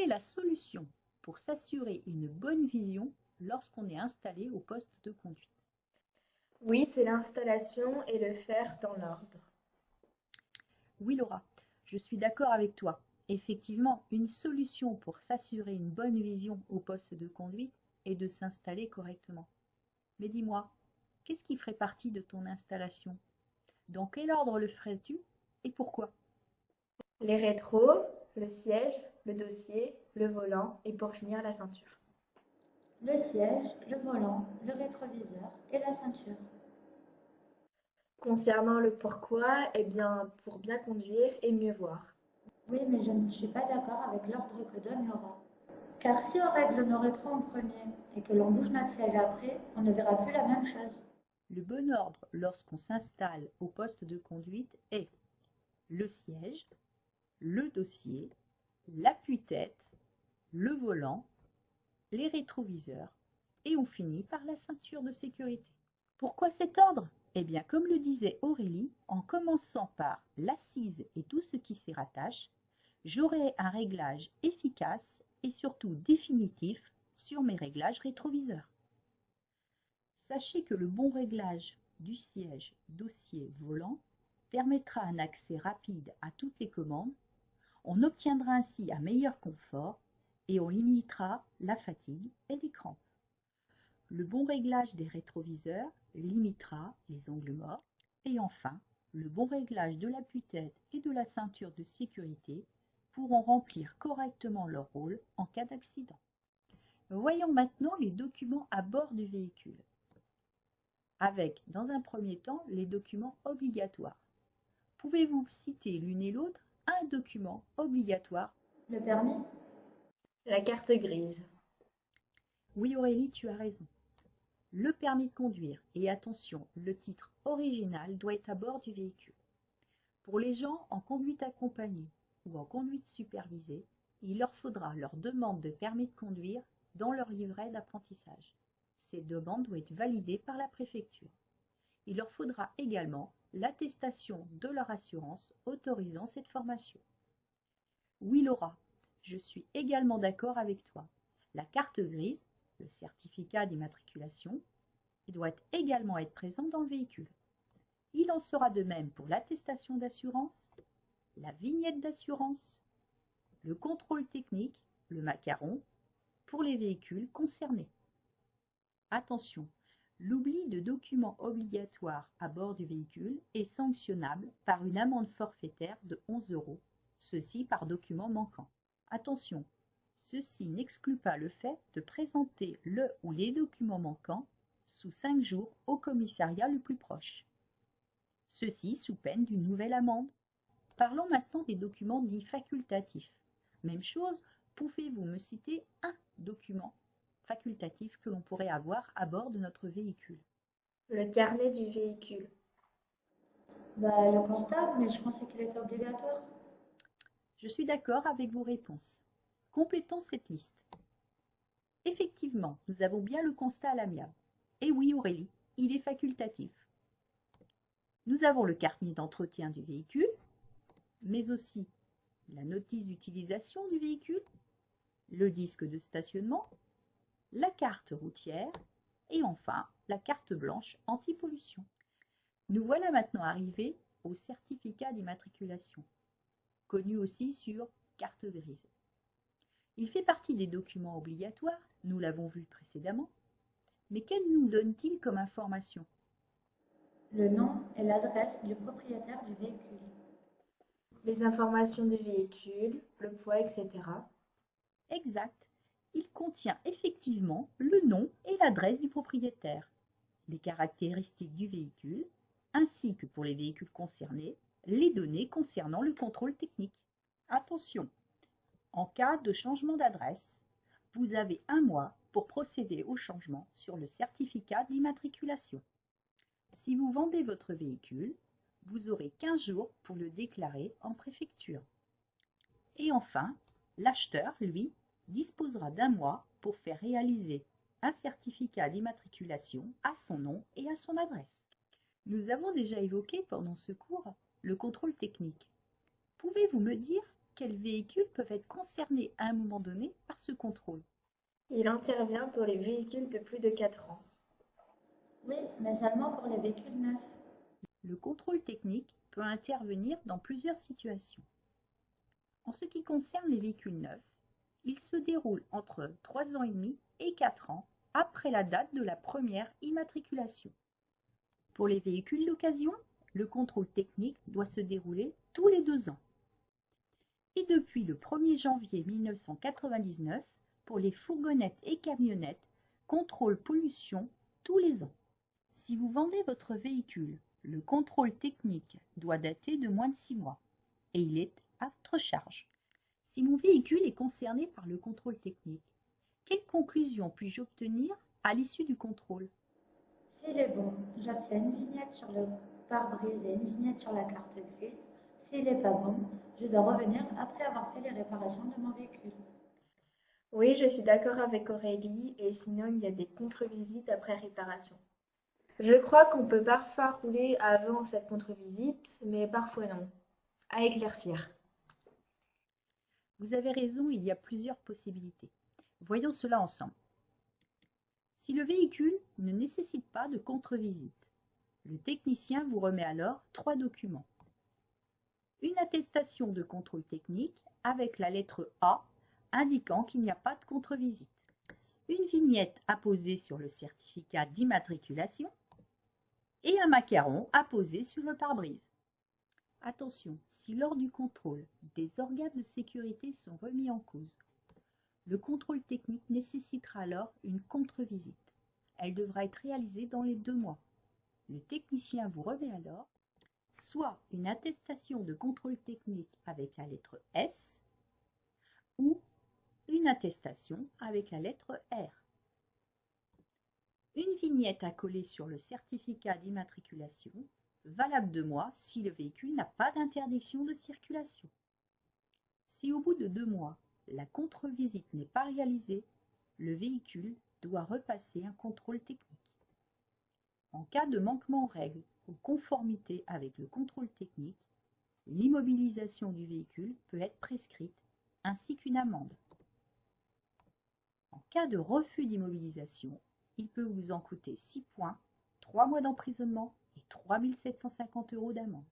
est la solution pour s'assurer une bonne vision lorsqu'on est installé au poste de conduite? Oui, c'est l'installation et le faire dans l'ordre. Oui, Laura, je suis d'accord avec toi. Effectivement, une solution pour s'assurer une bonne vision au poste de conduite est de s'installer correctement. Mais dis-moi, qu'est-ce qui ferait partie de ton installation? Dans quel ordre le ferais-tu et pourquoi? Les rétros, le siège, le dossier, le volant et pour finir la ceinture. Le siège, le volant, le rétroviseur et la ceinture. Concernant le pourquoi, eh bien, pour bien conduire et mieux voir. Oui, mais je ne suis pas d'accord avec l'ordre que donne Laura. Car si on règle nos rétros en premier et que l'on bouge notre siège après, on ne verra plus la même chose. Le bon ordre lorsqu'on s'installe au poste de conduite est le siège, le dossier, l'appui-tête, le volant, les rétroviseurs et on finit par la ceinture de sécurité. Pourquoi cet ordre? Eh bien, comme le disait Aurélie, en commençant par l'assise et tout ce qui s'y rattache, j'aurai un réglage efficace et surtout définitif sur mes réglages rétroviseurs. Sachez que le bon réglage du siège, dossier, volant permettra un accès rapide à toutes les commandes. On obtiendra ainsi un meilleur confort et on limitera la fatigue et les crampes. Le bon réglage des rétroviseurs limitera les angles morts. Et enfin, le bon réglage de l'appui-tête et de la ceinture de sécurité pourront remplir correctement leur rôle en cas d'accident. Voyons maintenant les documents à bord du véhicule. Avec, dans un premier temps, les documents obligatoires. Pouvez-vous citer l'une et l'autre un document obligatoire? Le permis? La carte grise. Oui Aurélie, tu as raison. Le permis de conduire, et attention, le titre original doit être à bord du véhicule. Pour les gens en conduite accompagnée ou en conduite supervisée, il leur faudra leur demande de permis de conduire dans leur livret d'apprentissage. Cette demande doit être validée par la préfecture. Il leur faudra également l'attestation de leur assurance autorisant cette formation. Oui Laura, je suis également d'accord avec toi. La carte grise, le certificat d'immatriculation, doit également être présent dans le véhicule. Il en sera de même pour l'attestation d'assurance, la vignette d'assurance, le contrôle technique, le macaron, pour les véhicules concernés. Attention, l'oubli de documents obligatoires à bord du véhicule est sanctionnable par une amende forfaitaire de 11 €, ceci par document manquant. Attention, ceci n'exclut pas le fait de présenter le ou les documents manquants sous 5 jours au commissariat le plus proche. Ceci sous peine d'une nouvelle amende. Parlons maintenant des documents dits facultatifs. Même chose, pouvez-vous me citer un document facultatif que l'on pourrait avoir à bord de notre véhicule? Le carnet du véhicule. Le constat, mais je pensais qu'il était obligatoire. Je suis d'accord avec vos réponses. Complétons cette liste. Effectivement, nous avons bien le constat à l'amiable. Et oui Aurélie, il est facultatif. Nous avons le carnet d'entretien du véhicule, mais aussi la notice d'utilisation du véhicule, le disque de stationnement, la carte routière et enfin la carte blanche anti-pollution. Nous voilà maintenant arrivés au certificat d'immatriculation, connu aussi sur carte grise. Il fait partie des documents obligatoires, nous l'avons vu précédemment, mais que nous donne-t-il comme information? Le nom et l'adresse du propriétaire du véhicule. Les informations du véhicule, le poids, etc. Exact. Il contient effectivement le nom et l'adresse du propriétaire, les caractéristiques du véhicule, ainsi que pour les véhicules concernés, les données concernant le contrôle technique. Attention, en cas de changement d'adresse, vous avez 1 mois pour procéder au changement sur le certificat d'immatriculation. Si vous vendez votre véhicule, vous aurez 15 jours pour le déclarer en préfecture. Et enfin, l'acheteur, lui, disposera d'1 mois pour faire réaliser un certificat d'immatriculation à son nom et à son adresse. Nous avons déjà évoqué pendant ce cours le contrôle technique. Pouvez-vous me dire quels véhicules peuvent être concernés à un moment donné par ce contrôle? Il intervient pour les véhicules de plus de 4 ans. Oui, mais seulement pour les véhicules neufs. Le contrôle technique peut intervenir dans plusieurs situations. En ce qui concerne les véhicules neufs, il se déroule entre 3 ans et demi et 4 ans après la date de la première immatriculation. Pour les véhicules d'occasion, le contrôle technique doit se dérouler tous les 2 ans. Et depuis le 1er janvier 1999, pour les fourgonnettes et camionnettes, contrôle pollution tous les ans. Si vous vendez votre véhicule, le contrôle technique doit dater de moins de 6 mois et il est à votre charge. Si mon véhicule est concerné par le contrôle technique, quelle conclusion puis-je obtenir à l'issue du contrôle? S'il est bon, j'obtiens une vignette sur le pare-brise et une vignette sur la carte grise. S'il n'est pas bon, je dois revenir après avoir fait les réparations de mon véhicule. Oui, je suis d'accord avec Aurélie, et sinon il y a des contre-visites après réparation. Je crois qu'on peut parfois rouler avant cette contre-visite, mais parfois non. À éclaircir. Vous avez raison, il y a plusieurs possibilités. Voyons cela ensemble. Si le véhicule ne nécessite pas de contre-visite, le technicien vous remet alors 3 documents. Une attestation de contrôle technique avec la lettre A indiquant qu'il n'y a pas de contre-visite. Une vignette apposée sur le certificat d'immatriculation et un macaron apposé sur le pare-brise. Attention, si lors du contrôle, des organes de sécurité sont remis en cause, le contrôle technique nécessitera alors une contre-visite. Elle devra être réalisée dans les 2 mois. Le technicien vous remet alors soit une attestation de contrôle technique avec la lettre S ou une attestation avec la lettre R. Une vignette à coller sur le certificat d'immatriculation, valable 2 mois si le véhicule n'a pas d'interdiction de circulation. Si au bout de 2 mois, la contre-visite n'est pas réalisée, le véhicule doit repasser un contrôle technique. En cas de manquement aux règles ou conformité avec le contrôle technique, l'immobilisation du véhicule peut être prescrite, ainsi qu'une amende. En cas de refus d'immobilisation, il peut vous en coûter 6 points, 3 mois d'emprisonnement et 3 750 € d'amende.